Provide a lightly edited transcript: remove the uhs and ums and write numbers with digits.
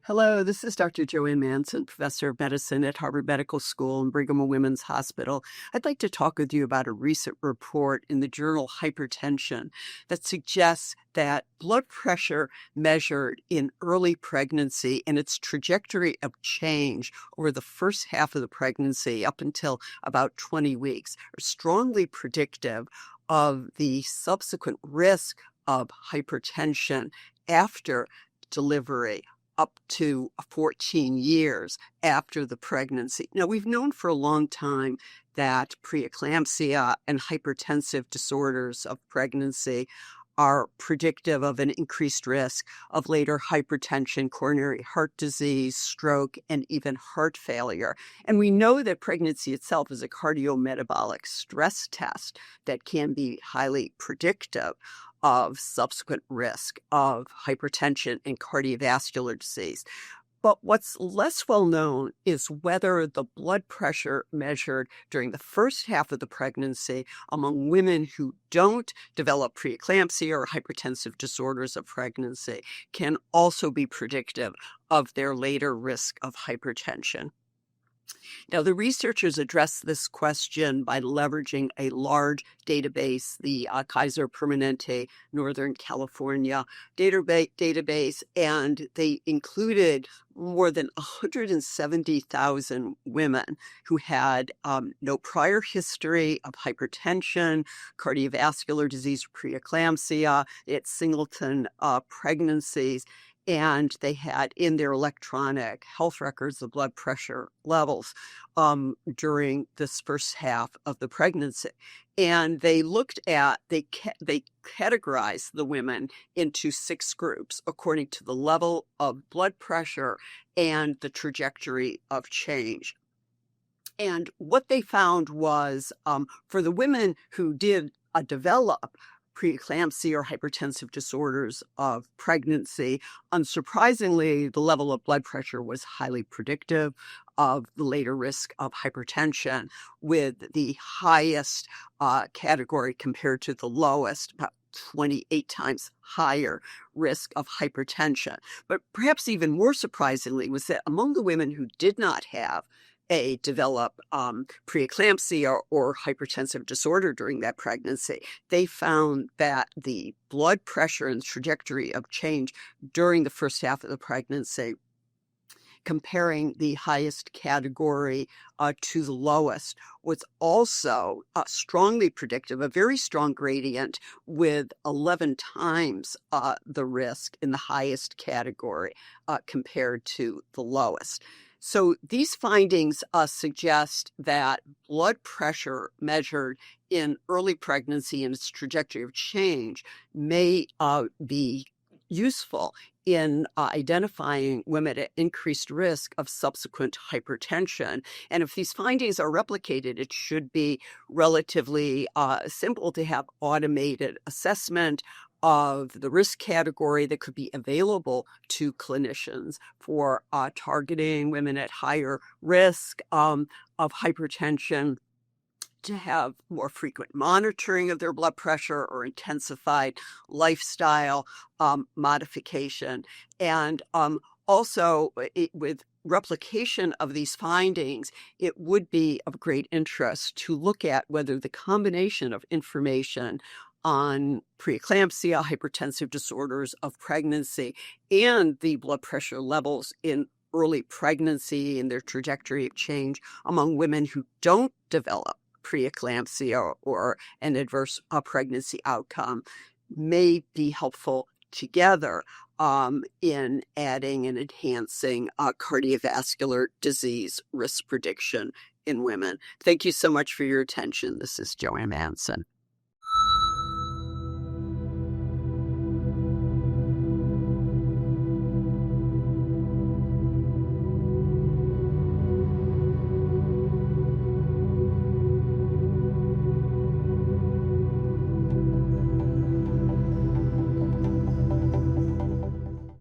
Hello, this is Dr. JoAnn Manson, professor of medicine at Harvard Medical School and Brigham and Women's Hospital. I'd like to talk with you about a recent report in the journal Hypertension that suggests that blood pressure measured in early pregnancy and its trajectory of change over the first half of the pregnancy up until about 20 weeks are strongly predictive of the subsequent risk of hypertension after delivery up to 14 years after the pregnancy. Now, we've known for a long time that preeclampsia and hypertensive disorders of pregnancy are predictive of an increased risk of later hypertension, coronary heart disease, stroke, and even heart failure. And we know that pregnancy itself is a cardiometabolic stress test that can be highly predictive of subsequent risk of hypertension and cardiovascular disease. But what's less well known is whether the blood pressure measured during the first half of the pregnancy among women who don't develop preeclampsia or hypertensive disorders of pregnancy can also be predictive of their later risk of hypertension. Now, the researchers addressed this question by leveraging a large database, the Kaiser Permanente Northern California database, and they included more than 170,000 women who had no prior history of hypertension, cardiovascular disease, preeclampsia, they had singleton pregnancies, and they had in their electronic health records the blood pressure levels during this first half of the pregnancy. And they looked at, they categorized the women into 6 groups according to the level of blood pressure and the trajectory of change. And what they found was for the women who did develop preeclampsia or hypertensive disorders of pregnancy, unsurprisingly, the level of blood pressure was highly predictive of the later risk of hypertension, with the highest category compared to the lowest, about 28 times higher risk of hypertension. But perhaps even more surprisingly was that among the women who did not have develop preeclampsia or hypertensive disorder during that pregnancy, they found that the blood pressure and trajectory of change during the first half of the pregnancy, comparing the highest category to the lowest, was also strongly predictive, a very strong gradient with 11 times the risk in the highest category compared to the lowest. So these findings suggest that blood pressure measured in early pregnancy and its trajectory of change may be useful in identifying women at increased risk of subsequent hypertension. And if these findings are replicated, it should be relatively simple to have automated assessment of the risk category that could be available to clinicians for targeting women at higher risk of hypertension, to have more frequent monitoring of their blood pressure or intensified lifestyle modification. And also, with replication of these findings, it would be of great interest to look at whether the combination of information on preeclampsia, hypertensive disorders of pregnancy, and the blood pressure levels in early pregnancy and their trajectory of change among women who don't develop preeclampsia or an adverse pregnancy outcome may be helpful together in adding and enhancing cardiovascular disease risk prediction in women. Thank you so much for your attention. This is JoAnn Manson.